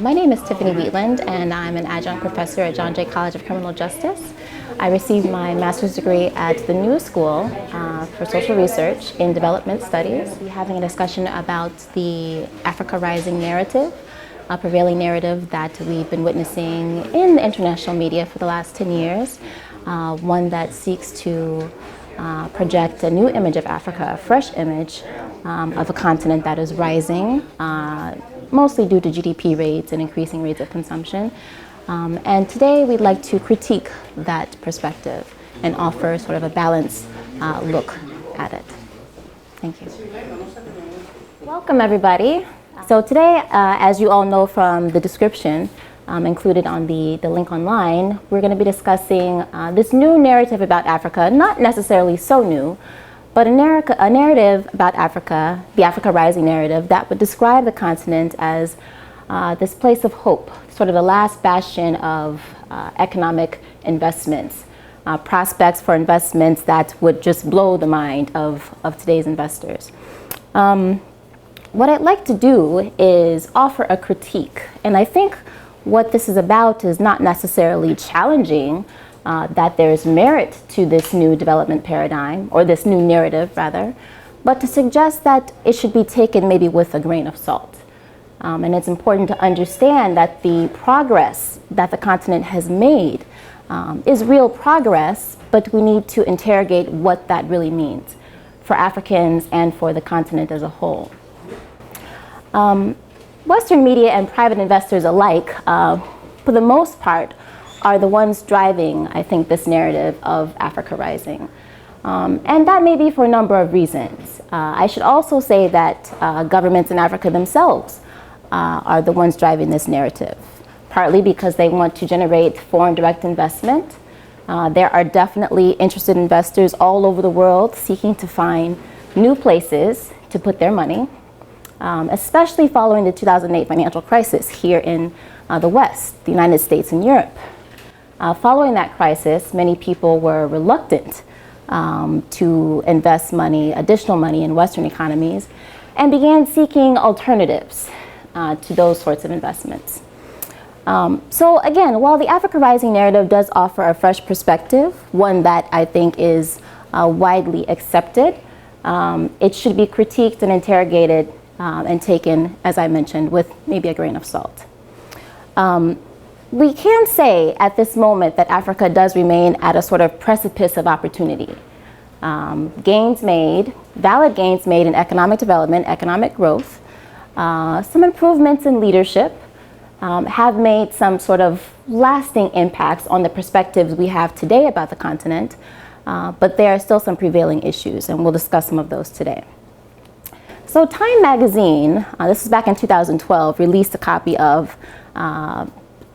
My name is Tiffany Wheatland, and I'm an adjunct professor at John Jay College of Criminal Justice. I received my master's degree at the New School for Social Research in Development Studies. We're having a discussion about the Africa Rising narrative, a prevailing narrative that we've been witnessing in the international media for the last 10 years, one that seeks to project a new image of Africa, a fresh image of a continent that is rising, mostly due to GDP rates and increasing rates of consumption. And today we'd like to critique that perspective and offer sort of a balanced look at it. Thank you. Welcome, everybody. So today, as you all know from the description included on the link online, we're going to be discussing this new narrative about Africa, not necessarily so new, but a narrative about Africa, the Africa Rising narrative, that would describe the continent as this place of hope, sort of the last bastion of economic investments, prospects for investments that would just blow the mind of today's investors. What I'd like to do is offer a critique, and I think what this is about is not necessarily challenging that there's merit to this new development paradigm, or this new narrative rather, but to suggest that it should be taken maybe with a grain of salt. And it's important to understand that the progress that the continent has made is real progress, but we need to interrogate what that really means for Africans and for the continent as a whole. Western media and private investors alike, for the most part, are the ones driving, I think, this narrative of Africa Rising. And that may be for a number of reasons. I should also say that governments in Africa themselves are the ones driving this narrative, partly because they want to generate foreign direct investment. There are definitely interested investors all over the world seeking to find new places to put their money, especially following the 2008 financial crisis here in the West, the United States and Europe. Following that crisis, many people were reluctant to invest additional money in Western economies, and began seeking alternatives to those sorts of investments. So again, while the Africa Rising narrative does offer a fresh perspective, one that I think is widely accepted, it should be critiqued and interrogated and taken, as I mentioned, with maybe a grain of salt. We can say at this moment that Africa does remain at a sort of precipice of opportunity. Gains made, valid gains made in economic development, economic growth, some improvements in leadership have made some sort of lasting impacts on the perspectives we have today about the continent, but there are still some prevailing issues, and we'll discuss some of those today. So Time magazine, this is back in 2012, released a copy of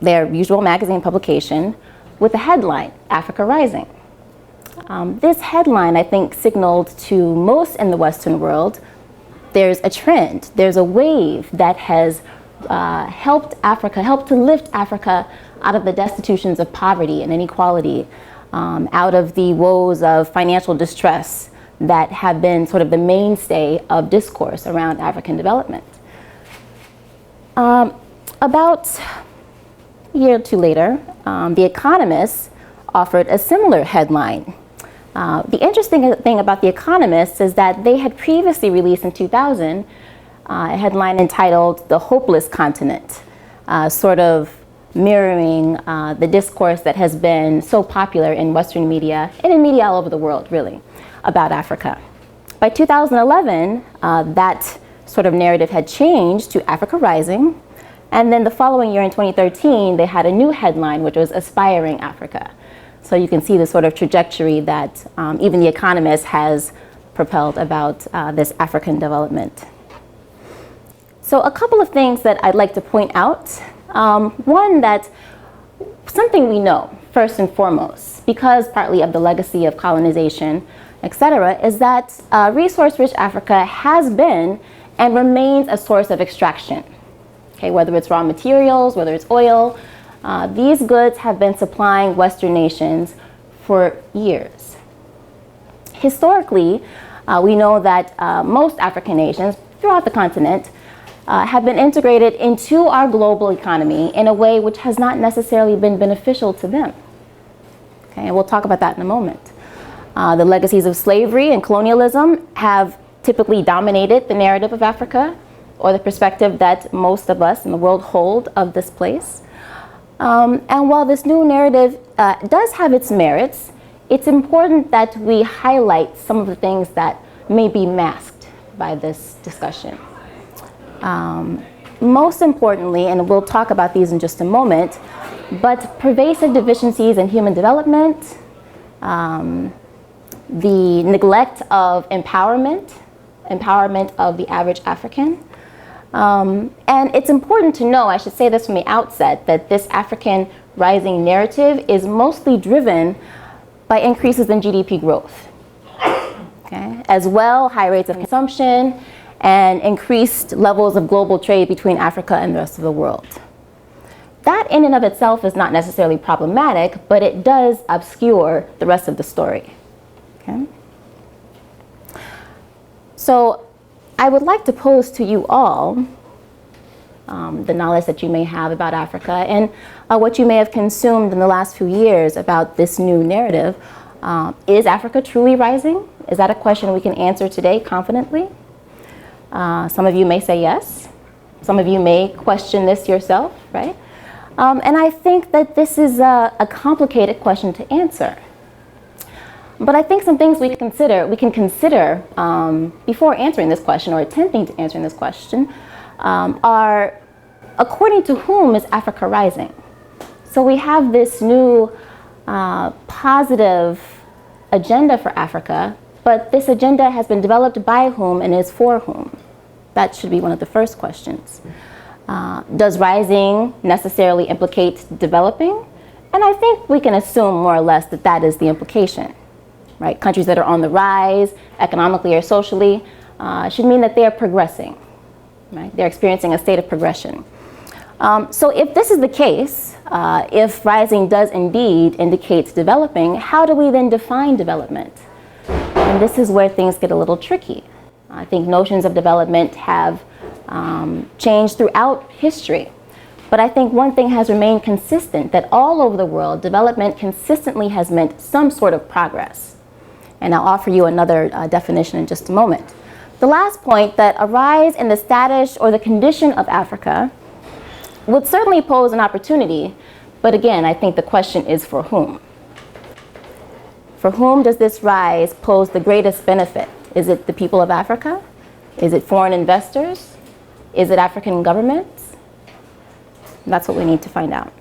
their usual magazine publication with the headline, Africa Rising. This headline, I think, signaled to most in the Western world there's a trend, there's a wave that has helped to lift Africa out of the destitutions of poverty and inequality, out of the woes of financial distress that have been sort of the mainstay of discourse around African development. About a year or two later, The Economist offered a similar headline. The interesting thing about The Economist is that they had previously released in 2000 a headline entitled "The Hopeless Continent," sort of mirroring the discourse that has been so popular in Western media and in media all over the world, really, about Africa. By 2011, that sort of narrative had changed to Africa Rising. And then the following year in 2013, they had a new headline, which was Aspiring Africa. So you can see the sort of trajectory that even The Economist has propelled about this African development. So a couple of things that I'd like to point out. One, that something we know, first and foremost, because partly of the legacy of colonization, etc., is that resource-rich Africa has been and remains a source of extraction. Okay, whether it's raw materials, whether it's oil, these goods have been supplying Western nations for years. Historically, we know that most African nations throughout the continent have been integrated into our global economy in a way which has not necessarily been beneficial to them. Okay, and we'll talk about that in a moment. The legacies of slavery and colonialism have typically dominated the narrative of Africa, or the perspective that most of us in the world hold of this place. And while this new narrative does have its merits, it's important that we highlight some of the things that may be masked by this discussion. Most importantly, and we'll talk about these in just a moment, but pervasive deficiencies in human development, the neglect of empowerment of the average African. And it's important to know, I should say this from the outset, that this African rising narrative is mostly driven by increases in GDP growth. Okay? As well, high rates of consumption and increased levels of global trade between Africa and the rest of the world. That in and of itself is not necessarily problematic, but it does obscure the rest of the story. Okay? So I would like to pose to you all the knowledge that you may have about Africa and what you may have consumed in the last few years about this new narrative. Is Africa truly rising? Is that a question we can answer today confidently? Some of you may say yes. Some of you may question this yourself, right? And I think that this is a complicated question to answer. But I think some things we can consider before answering this question or attempting to answer this question are, according to whom is Africa rising? So we have this new positive agenda for Africa, but this agenda has been developed by whom and is for whom? That should be one of the first questions. Does rising necessarily implicate developing? And I think we can assume more or less that that is the implication. Right? Countries that are on the rise, economically or socially, should mean that they are progressing. Right? They're experiencing a state of progression. So if this is the case, if rising does indeed indicate developing, how do we then define development? And this is where things get a little tricky. I think notions of development have changed throughout history. But I think one thing has remained consistent, that all over the world, development consistently has meant some sort of progress. And I'll offer you another definition in just a moment. The last point, that a rise in the status or the condition of Africa would certainly pose an opportunity, but again, I think the question is for whom? For whom does this rise pose the greatest benefit? Is it the people of Africa? Is it foreign investors? Is it African governments? That's what we need to find out.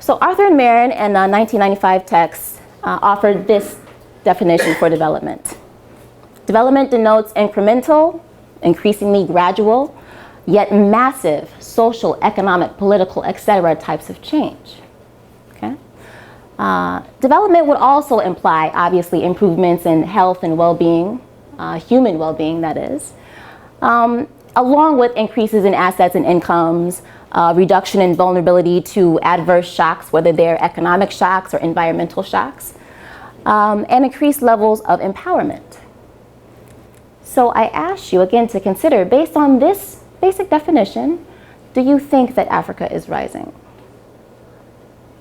So Arthur and Marin in a 1995 text offered this definition for development. Development denotes incremental, increasingly gradual, yet massive social, economic, political, etc. types of change. Okay? Development would also imply, obviously, improvements in health and well-being, human well-being, that is, along with increases in assets and incomes, reduction in vulnerability to adverse shocks, whether they're economic shocks or environmental shocks, and increased levels of empowerment. So I ask you again to consider, based on this basic definition, do you think that Africa is rising?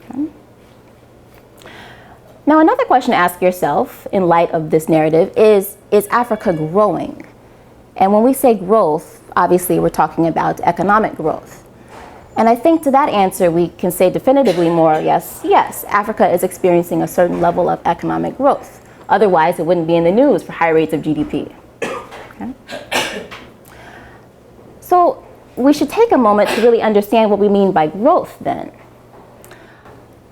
Okay. Now, another question to ask yourself in light of this narrative is Africa growing? And when we say growth, obviously we're talking about economic growth. And I think to that answer we can say definitively more or less, yes, Africa is experiencing a certain level of economic growth. Otherwise, it wouldn't be in the news for high rates of GDP. Okay? So we should take a moment to really understand what we mean by growth then.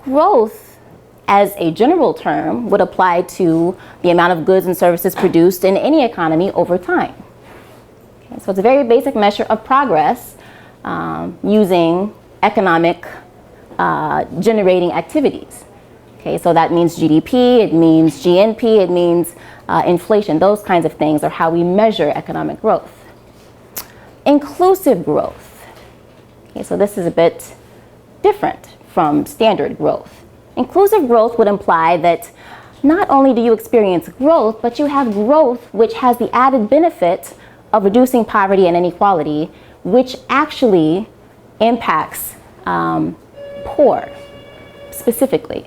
Growth, as a general term, would apply to the amount of goods and services produced in any economy over time. Okay, so it's a very basic measure of progress using economic generating activities. Okay, so that means GDP, it means GNP, it means inflation. Those kinds of things are how we measure economic growth. Inclusive growth. Okay, so this is a bit different from standard growth. Inclusive growth would imply that not only do you experience growth, but you have growth which has the added benefit of reducing poverty and inequality, which actually impacts poor specifically.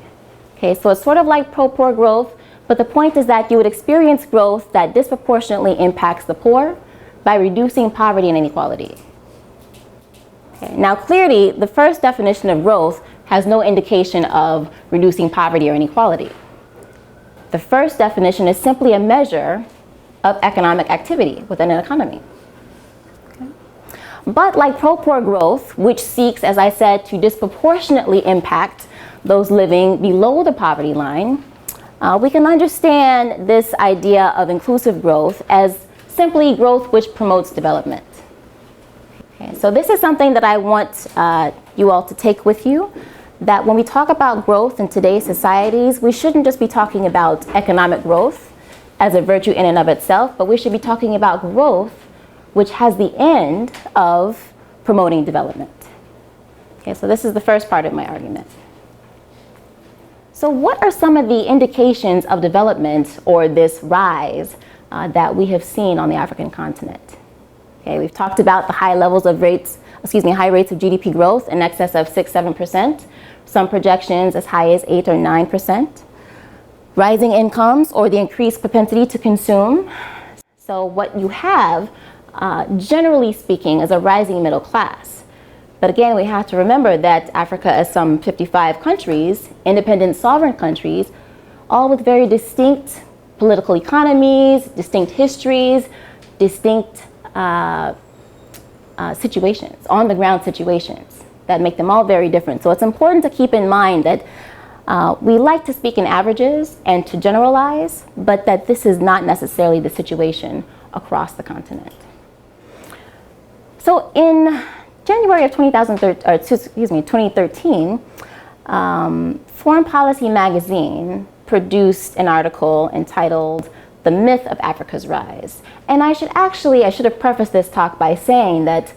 Okay, so it's sort of like pro-poor growth, but the point is that you would experience growth that disproportionately impacts the poor by reducing poverty and inequality. Okay, now clearly, the first definition of growth has no indication of reducing poverty or inequality. The first definition is simply a measure of economic activity within an economy. Okay. But like pro-poor growth, which seeks, as I said, to disproportionately impact those living below the poverty line, we can understand this idea of inclusive growth as simply growth which promotes development. Okay, so this is something that I want you all to take with you, that when we talk about growth in today's societies, we shouldn't just be talking about economic growth as a virtue in and of itself, but we should be talking about growth which has the end of promoting development. Okay, so this is the first part of my argument. So what are some of the indications of development, or this rise, that we have seen on the African continent? Okay, we've talked about the high rates of GDP growth in excess of 6-7%, some projections as high as 8 or 9%. Rising incomes, or the increased propensity to consume. So what you have, generally speaking, is a rising middle class. But again, we have to remember that Africa is some 55 countries, independent sovereign countries, all with very distinct political economies, distinct histories, distinct situations, on-the-ground situations that make them all very different. So it's important to keep in mind that we like to speak in averages and to generalize, but that this is not necessarily the situation across the continent. So in January of 2013, Foreign Policy magazine produced an article entitled "The Myth of Africa's Rise." And I should have prefaced this talk by saying that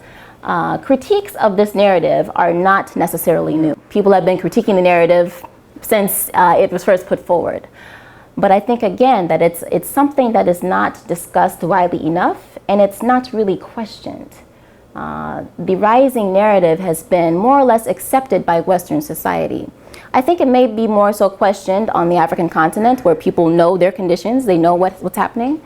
critiques of this narrative are not necessarily new. People have been critiquing the narrative since it was first put forward. But I think, again, that it's something that is not discussed widely enough, and it's not really questioned. The rising narrative has been more or less accepted by Western society. I think it may be more so questioned on the African continent, where people know their conditions, they know what's happening.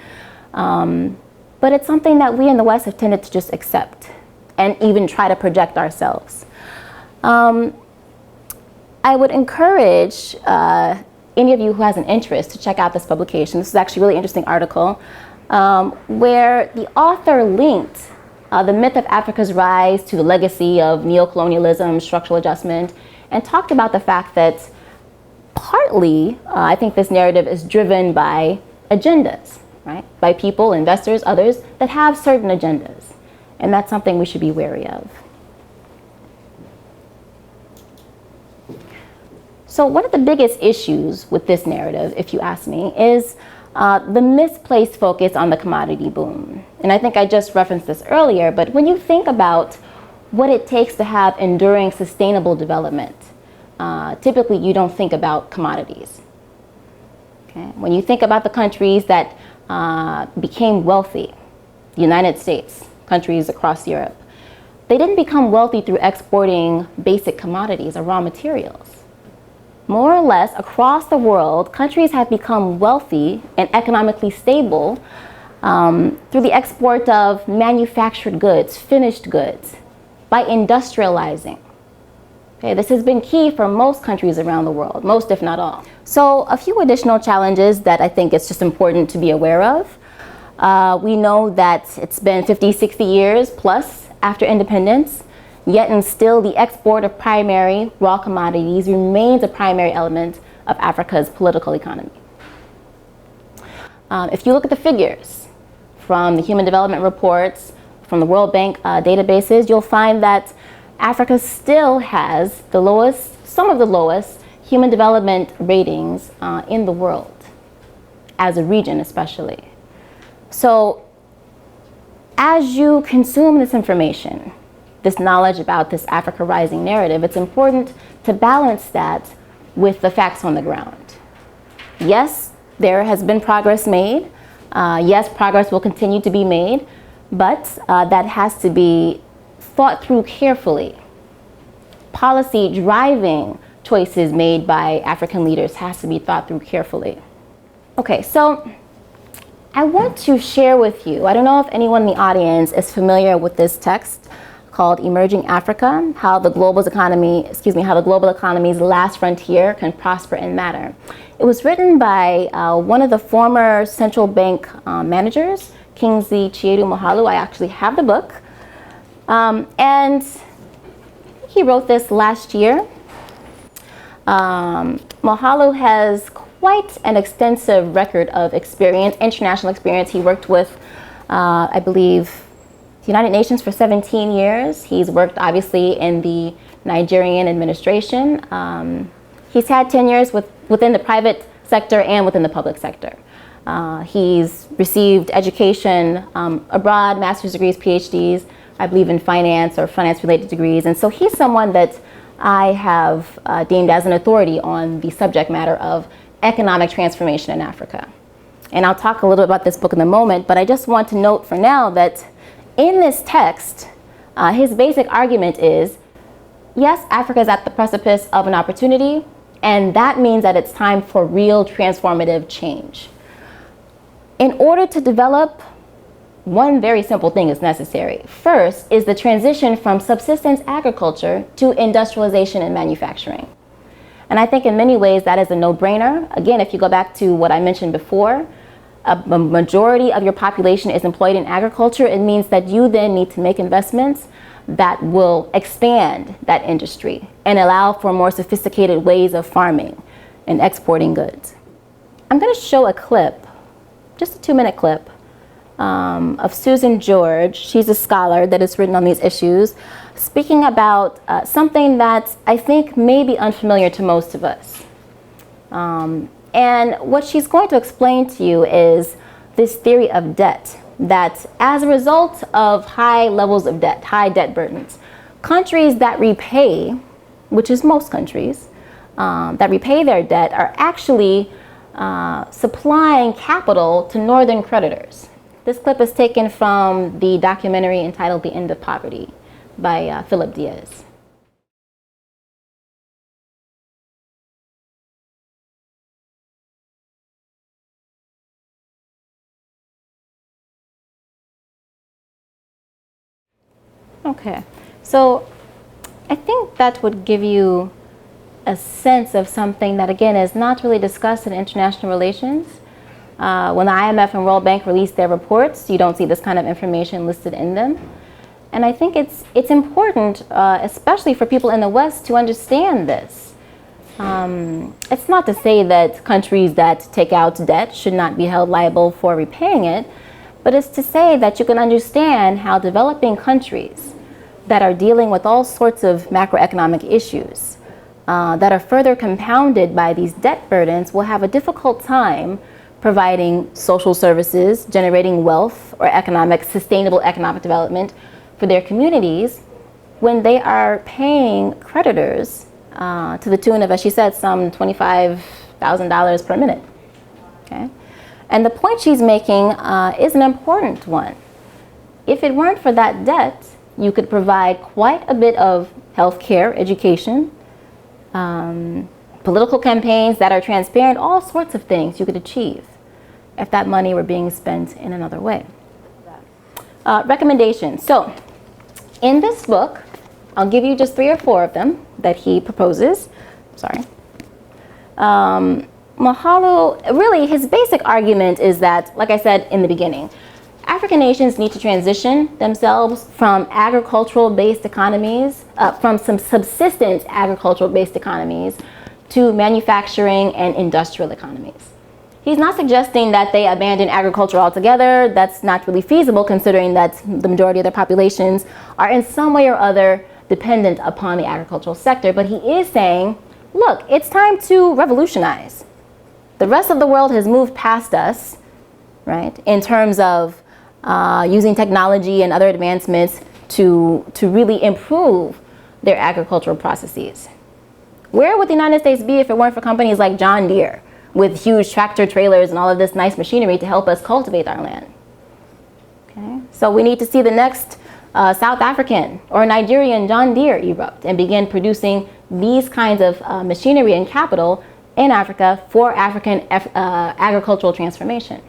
But it's something that we in the West have tended to just accept and even try to project ourselves. I would encourage any of you who has an interest to check out this publication. This is actually a really interesting article where the author linked the myth of Africa's rise to the legacy of neocolonialism, structural adjustment, and talked about the fact that partly, I think this narrative is driven by agendas, right? By people, investors, others that have certain agendas. And that's something we should be wary of. So one of the biggest issues with this narrative, if you ask me, is the misplaced focus on the commodity boom. And I think I just referenced this earlier, but when you think about what it takes to have enduring sustainable development, typically you don't think about commodities. Okay? When you think about the countries that became wealthy, the United States, countries across Europe, they didn't become wealthy through exporting basic commodities or raw materials. More or less, across the world, countries have become wealthy and economically stable through the export of manufactured goods, finished goods, by industrializing. Okay, this has been key for most countries around the world, most if not all. So a few additional challenges that I think it's just important to be aware of. We know that it's been 50, 60 years plus after independence. Yet and still, the export of primary raw commodities remains a primary element of Africa's political economy. If you look at the figures from the Human Development Reports, from the World Bank databases, you'll find that Africa still has the lowest, some of the lowest human development ratings in the world, as a region especially. So as you consume this information, this knowledge about this Africa rising narrative, it's important to balance that with the facts on the ground. Yes, there has been progress made. Yes, progress will continue to be made, but that has to be thought through carefully. Policy driving choices made by African leaders has to be thought through carefully. Okay, so I want to share with you, I don't know if anyone in the audience is familiar with this text called Emerging Africa, how the global economy's last frontier can prosper and matter. It was written by one of the former central bank managers, Kingsley Moghalu. I actually have the book. And he wrote this last year. Moghalu has quite an extensive record of experience, international experience. He worked with, I believe, the United Nations for 17 years. He's worked, obviously, in the Nigerian administration. He's had tenures within the private sector and within the public sector. He's received education abroad, master's degrees, PhDs, I believe in finance or finance-related degrees. And so he's someone that I have deemed as an authority on the subject matter of economic transformation in Africa. And I'll talk a little bit about this book in a moment, but I just want to note for now that in this text, his basic argument is, yes, Africa is at the precipice of an opportunity, and that means that it's time for real transformative change. In order to develop, one very simple thing is necessary. First is the transition from subsistence agriculture to industrialization and manufacturing. And I think in many ways that is a no-brainer. Again, if you go back to what I mentioned before, a majority of your population is employed in agriculture. It means that you then need to make investments that will expand that industry and allow for more sophisticated ways of farming and exporting goods. I'm going to show a clip, just a 2-minute clip, of Susan George. She's a scholar that has written on these issues, speaking about something that I think may be unfamiliar to most of us. And what she's going to explain to you is this theory of debt, that as a result of high levels of debt, high debt burdens, countries that repay, which is most countries, that repay their debt are actually supplying capital to northern creditors. This clip is taken from the documentary entitled The End of Poverty by Philip Diaz. Okay, so I think that would give you a sense of something that, again, is not really discussed in international relations. When the IMF and World Bank release their reports, you don't see this kind of information listed in them. And I think it's important, especially for people in the West, to understand this. It's not to say that countries that take out debt should not be held liable for repaying it, but it's to say that you can understand how developing countries that are dealing with all sorts of macroeconomic issues that are further compounded by these debt burdens will have a difficult time providing social services, generating wealth or sustainable economic development for their communities when they are paying creditors to the tune of, as she said, some $25,000 per minute. Okay? And the point she's making is an important one. If it weren't for that debt, you could provide quite a bit of healthcare, education, political campaigns that are transparent, all sorts of things you could achieve if that money were being spent in another way. Recommendations. So in this book, I'll give you just 3 or 4 of them that he proposes. Sorry. Moghalu, really his basic argument is that, like I said in the beginning, African nations need to transition themselves from agricultural-based economies, from some subsistence agricultural-based economies to manufacturing and industrial economies. He's not suggesting that they abandon agriculture altogether. That's not really feasible, considering that the majority of their populations are in some way or other dependent upon the agricultural sector. But he is saying, look, it's time to revolutionize. The rest of the world has moved past us, right, in terms of using technology and other advancements to really improve their agricultural processes. Where would the United States be if it weren't for companies like John Deere, with huge tractor trailers and all of this nice machinery to help us cultivate our land? Okay, So we need to see the next South African or Nigerian John Deere erupt and begin producing these kinds of machinery and capital in Africa for African agricultural transformation.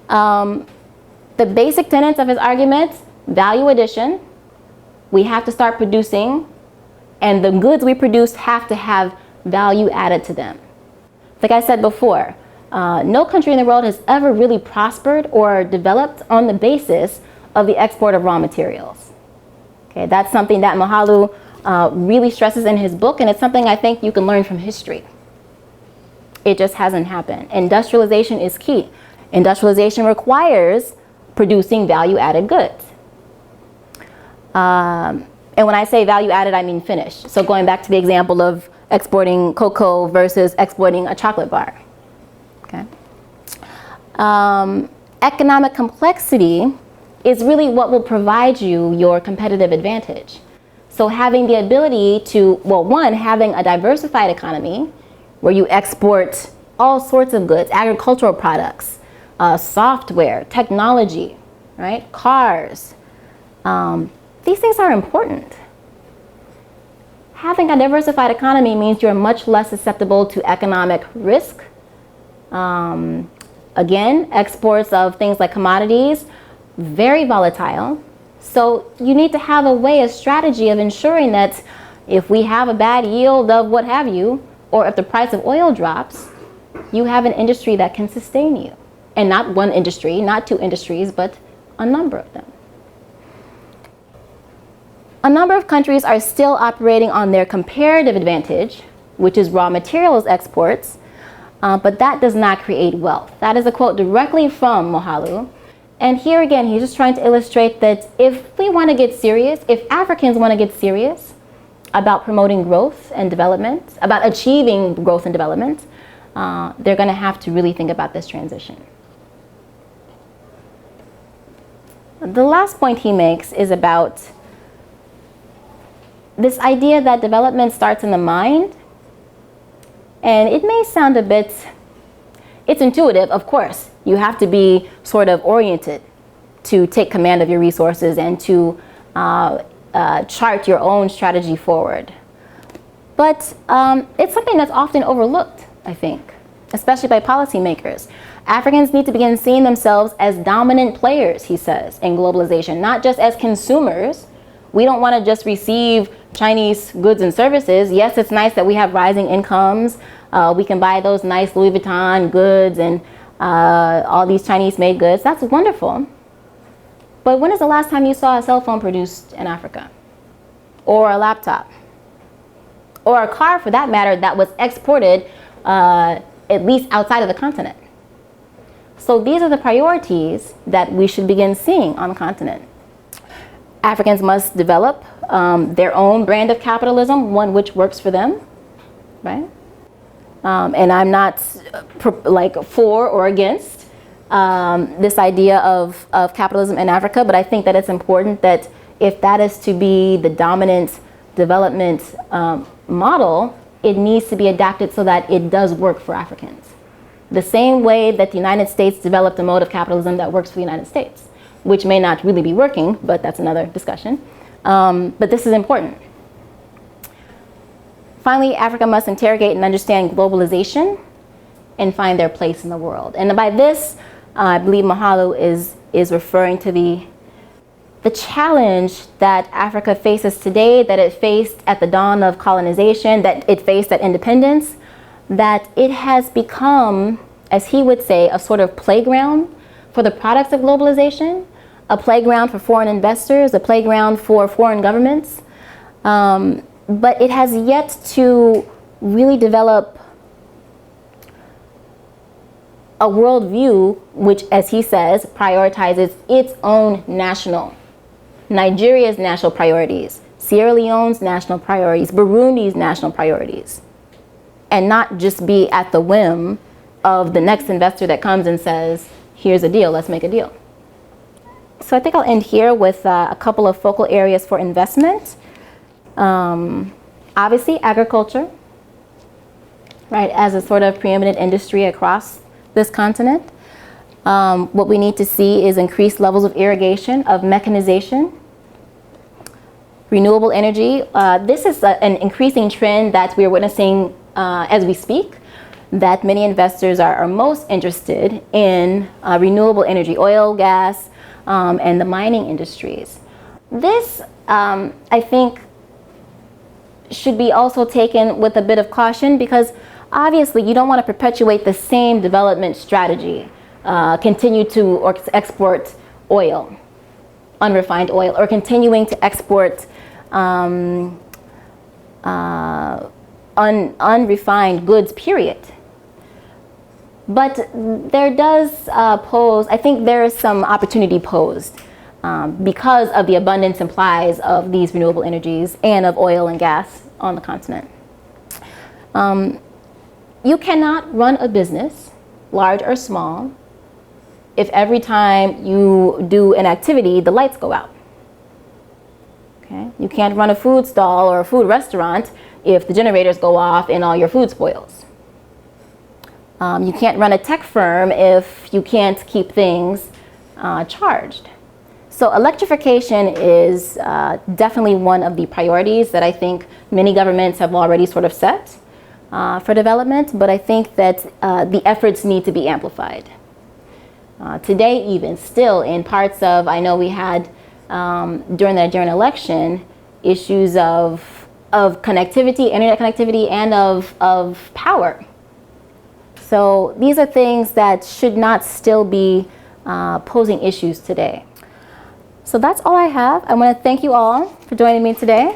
The basic tenets of his argument: value addition. We have to start producing, and the goods we produce have to have value added to them. Like I said before, no country in the world has ever really prospered or developed on the basis of the export of raw materials. Okay, that's something that Moghalu really stresses in his book, and it's something I think you can learn from history. It just hasn't happened. Industrialization is key. Industrialization requires producing value-added goods. And when I say value-added, I mean finished. So going back to the example of exporting cocoa versus exporting a chocolate bar. Okay. Economic complexity is really what will provide you your competitive advantage. So having the ability to, well, one, having a diversified economy where you export all sorts of goods, agricultural products, software, technology, right? Cars. These things are important. Having a diversified economy means you're much less susceptible to economic risk. Again, exports of things like commodities, very volatile. So you need to have a way, a strategy of ensuring that if we have a bad yield of what have you, or if the price of oil drops, you have an industry that can sustain you. And not one industry, not two industries, but a number of them. A number of countries are still operating on their comparative advantage, which is raw materials exports, but that does not create wealth. That is a quote directly from Moghalu. And here again, he's just trying to illustrate that if we want to get serious, if Africans want to get serious about promoting growth and development, about achieving growth and development, they're going to have to really think about this transition. The last point he makes is about this idea that development starts in the mind. And it may sound a bit, it's intuitive, of course. You have to be sort of oriented to take command of your resources and to chart your own strategy forward. But it's something that's often overlooked, I think, especially by policymakers. Africans need to begin seeing themselves as dominant players, he says, in globalization, not just as consumers. We don't want to just receive Chinese goods and services. Yes, it's nice that we have rising incomes. We can buy those nice Louis Vuitton goods and all these Chinese-made goods. That's wonderful. But when is the last time you saw a cell phone produced in Africa? Or a laptop? Or a car, for that matter, that was exported at least outside of the continent? So these are the priorities that we should begin seeing on the continent. Africans must develop their own brand of capitalism, one which works for them, right? And I'm not for or against this idea of capitalism in Africa, but I think that it's important that if that is to be the dominant development model, it needs to be adapted so that it does work for Africans. The same way that the United States developed a mode of capitalism that works for the United States, which may not really be working, but that's another discussion. But this is important. Finally, Africa must interrogate and understand globalization and find their place in the world. And by this, I believe Moghalu is referring to the challenge that Africa faces today, that it faced at the dawn of colonization, that it faced at independence, that it has become, as he would say, a sort of playground for the products of globalization, a playground for foreign investors, a playground for foreign governments. But it has yet to really develop a worldview which, as he says, prioritizes its own Nigeria's national priorities, Sierra Leone's national priorities, Burundi's national priorities, and not just be at the whim of the next investor that comes and says, here's a deal, let's make a deal. So I think I'll end here with a couple of focal areas for investment. Obviously, agriculture, right, as a sort of preeminent industry across this continent. What we need to see is increased levels of irrigation, of mechanization, renewable energy. This is an increasing trend that we are witnessing as we speak, that many investors are most interested in renewable energy, oil, gas, and the mining industries. This, I think, should be also taken with a bit of caution, because obviously you don't want to perpetuate the same development strategy, continue to export oil, unrefined oil, or continuing to export unrefined goods, period. But there does I think there is some opportunity posed because of the abundant supplies of these renewable energies and of oil and gas on the continent. You cannot run a business, large or small, if every time you do an activity, the lights go out. Okay? You can't run a food stall or a food restaurant if the generators go off and all your food spoils. You can't run a tech firm if you can't keep things charged. So electrification is definitely one of the priorities that I think many governments have already sort of set for development, but I think that the efforts need to be amplified. Today, even still, in parts of, I know we had during the Nigerian election, issues of connectivity, internet connectivity, and of power. So these are things that should not still be posing issues today. So that's all I have. I want to thank you all for joining me today.